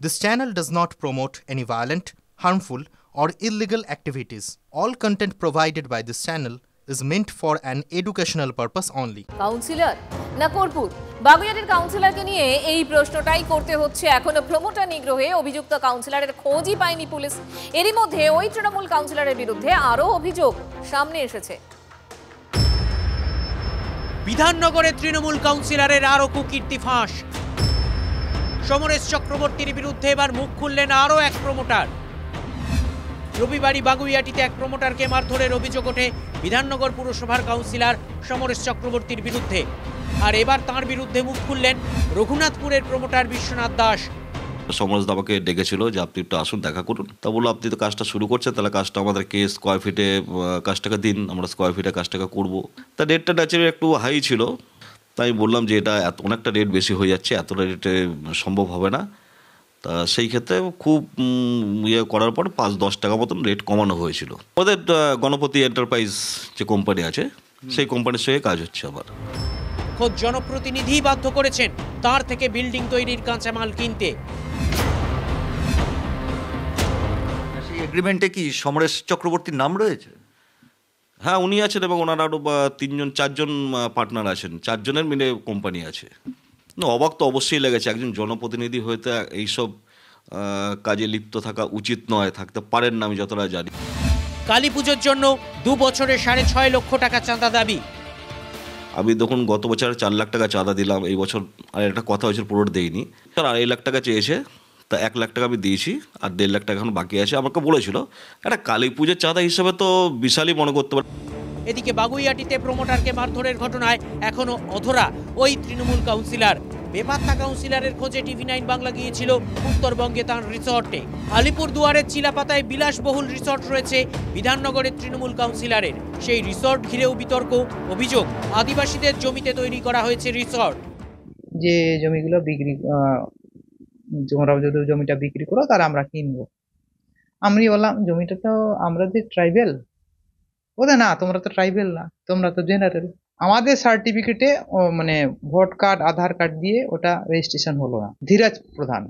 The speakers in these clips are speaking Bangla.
This channel does not promote any violent, harmful, or illegal activities. All content provided by this channel is meant for an educational purpose only. Councillor না কর্পূর, বাগুইআটির কাউন্সিলরকে নিয়ে এই প্রশ্নটাই করতে হচ্ছে। এখনো প্রমোটার নিগ্রহে অভিযুক্ত কাউন্সিলরের খোঁজই পায়নি পুলিশ। এরই মধ্যে ওই তৃণমূল কাউন্সিলরের বিরুদ্ধে আরও অভিযোগ সামনে এসেছে। বিধাননগরের তৃণমূল কাউন্সিলরের আরও কুকীর্তি ফাঁস। সমরেশ চক্রবর্তীর বিরুদ্ধে এবার মুখ খুললেন আরও এক প্রমোটার। রবিবারই বাগুইআটিতে এক প্রমোটারকে মারধরের অভিযোগ ওঠে বিধাননগর পুরসভার কাউন্সিলর সমরেশ চক্রবর্তীর বিরুদ্ধে। আর এবার তাঁর বিরুদ্ধে মুখ খুললেন রঘুনাথপুরের প্রমোটার বিশ্বনাথ দাস। সমরেশ দা আমাকে ডেকেছিল যে আপনি একটু আসুন, দেখা করুন। তা বললো আপনি তো কাজটা শুরু করছেন, তাহলে কাজটা আমাদেরকে স্কোয়ার ফিটে কাজটাকে দিন, আমরা স্কোয়ার ফিটে কাজটাকে করবো। তা রেটটা ন্যাচারালি একটু হাই ছিল, তাই বললাম যে এটা অনেকটা রেট বেশি হয়ে যাচ্ছে, এতটা রেটে সম্ভব হবে না। তা সেই ক্ষেত্রে খুব ইয়ে করার পর 5-10 টাকা মতন রেট কমানো হয়েছিল। ওদের গণপতি এন্টারপ্রাইজ যে কোম্পানি আছে, সেই কোম্পানির সঙ্গে কাজ হচ্ছে। আবার খোদ জনপ্রতিনিধি বাধ্য করেছেন তার থেকে বিল্ডিং তৈরির কাঁচামাল কিনতে। সেই এগ্রিমেন্টে কি সমরেশ চক্রবর্তীর নাম রয়েছে? হ্যাঁ, উনি আছেন এবং ওনার আরও 3-4জন পার্টনার আছেন, 4 জনের মিলে কোম্পানি আছে। না, অবাক তো অবশ্যই লেগেছে। একজন জনপ্রতিনিধি হয়তো এইসব কাজে লিপ্ত থাকা উচিত নয়, থাকতে পারেন না আমি যতটা জানি। কালী পুজোর জন্য 2 বছরে 6.5 লক্ষ টাকা চাঁদা দাবি। আমি দেখুন গত বছর 4 লাখ টাকা চাঁদা দিলাম, এই বছর আর একটা কথা হয়েছে পুরোটা দেইনি। 2.5 লাখ টাকা চেয়েছে, তা 1 লাখ টাকা আমি দিয়েছি, আর 1.5 লাখ টাকা এখন বাকি আছে। আমাকে বলেছিল একটা কালী পুজোর চাঁদা হিসাবে তো বিশালই মনে করতে পারে। এদিকে বাগুইআটিতে প্রমোটারকে মারধরের ঘটনায় এখনো অধরা ওই তৃণমূল কাউন্সিলর। বেপাত্তা কাউন্সিলরের খোঁজে TV9 বাংলা গিয়েছিল উত্তরবঙ্গে তাঁর রিসর্টে। আলিপুরদুয়ারের চিলাপাতায় বিলাসবহুল রিসর্ট রয়েছে বিধাননগরের তৃণমূল কাউন্সিলরের। সেই রিসর্ট ঘিরেও বিতর্ক, অভিযোগ আদিবাসীদের জমিতে তৈরি করা হয়েছে রিসর্ট। যে জমিগুলো বিক্রি, তোমরা যদি জমিটা বিক্রি করো তাহলে আমরা কিনবো। আমি বললাম জমিটা তো আমরা যে ট্রাইবেল, ওদের না তোমরা তো ট্রাইবেল না, তোমরা তো জেনারেল। আমাদের সার্টিফিকেটে মানে ভোট কার্ড, আধার কার্ড দিয়ে ওটা রেজিস্ট্রেশন হলো না। ধীরাজ প্রধান,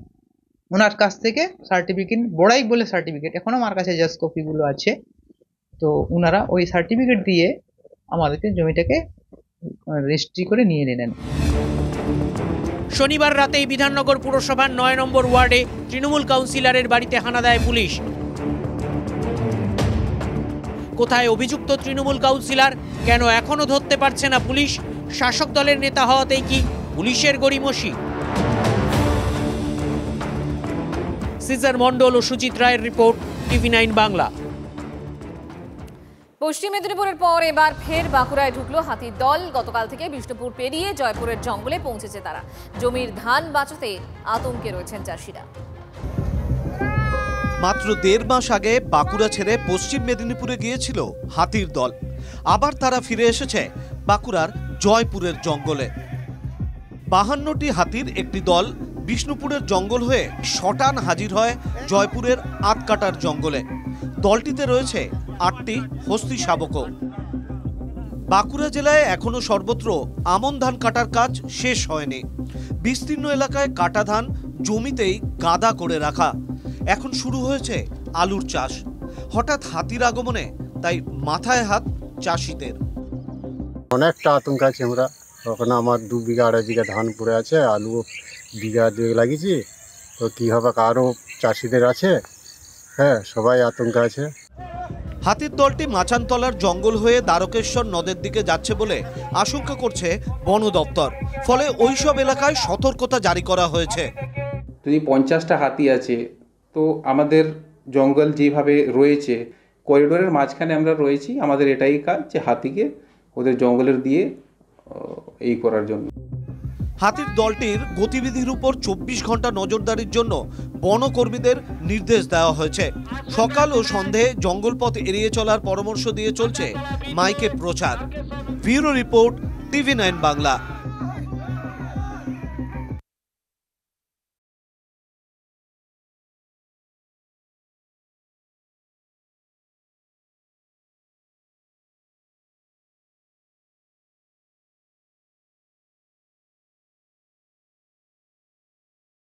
ওনার কাছ থেকে সার্টিফিকেট, বড়াই বলে সার্টিফিকেট, এখনো আমার কাছে জাস্ট কপিগুলো আছে। তো ওনারা ওই সার্টিফিকেট দিয়ে আমাদেরকে জমিটাকে রেজিস্ট্রি করে নিয়ে নিলেন। শনিবার রাতেই বিধাননগর পুরসভার 9 নম্বর ওয়ার্ডে তৃণমূল কাউন্সিলরের বাড়িতে হানা দেয় পুলিশ। কোথায় অভিযুক্ত তৃণমূল কাউন্সিলর? কেন এখনো ধরতে পারছে না পুলিশ? শাসক দলের নেতা হওয়াতেই কি পুলিশের গড়িমসি? সিজার মণ্ডল ও সুজিত রায়ের রিপোর্ট, TV9 বাংলা। পশ্চিম মেদিনীপুরের পর এবার ফের বাঁকুড়ায় ঢুকলো হাতির দল। গতকাল থেকে বিষ্ণুপুর পেরিয়ে জয়পুরের জঙ্গলে পৌঁছেছে তারা। জমির ধান বাঁচাতে আতঙ্কে রয়েছেন চাষিরা। মাত্র 1.5 মাস আগে বাঁকুড়া ছেড়ে পশ্চিম মেদিনীপুরে গিয়েছিল হাতির দল। আবার তারা ফিরে এসেছে বাঁকুড়ার জয়পুরের জঙ্গলে। 52টি হাতির একটি দল বিষ্ণুপুরের জঙ্গল হয়ে শটান হাজির হয় জয়পুরের আটকাটার জঙ্গলে। দলটিতে রয়েছে 8টি হস্তি শাবকও। বাঁকুড়া জেলায় এখনো সর্বত্র আমন ধান কাটার কাজ শেষ হয়নি। বিস্তীর্ণ এলাকায় কাটা ধান জমিতেই গাদা করে রাখা। এখন শুরু হয়েছে আলুর চাষ। হঠাৎ হাতির আগমনে তাই মাথায় হাত চাষিদের। অনেকটা আতঙ্ক আছে আমরা। ওখানে আমার 2 বিঘা 2.5 বিঘা ধান পড়ে আছে, আলু বিঘা 2 লাগিয়েছি। তো কী হবে, আরও চাষিদের আছে, হ্যাঁ, সবাই আতঙ্ক আছে। হাতির দলটি মাচানতলার জঙ্গল হয়ে দ্বারকেশ্বর নদের দিকে যাচ্ছে বলে আশঙ্কা করছে বন দপ্তর। ফলে ওইসব এলাকায় সতর্কতা জারি করা হয়েছে। যদি 50টা হাতি আছে, তো আমাদের জঙ্গল যেভাবে রয়েছে, করিডোরের মাঝখানে আমরা রয়েছি, আমাদের এটাই কাজ যে হাতিকে ওদের জঙ্গলের দিয়ে এই করার জন্য। হাতির দলটির গতিবিধির উপর 24 ঘন্টা নজরদারির জন্য বনকর্মীদের নির্দেশ দেওয়া হয়েছে। সকাল ও সন্ধে জঙ্গলপথ এড়িয়ে চলার পরামর্শ দিয়ে চলছে মাইকে প্রচার। Bureau report, TV9 Bangla.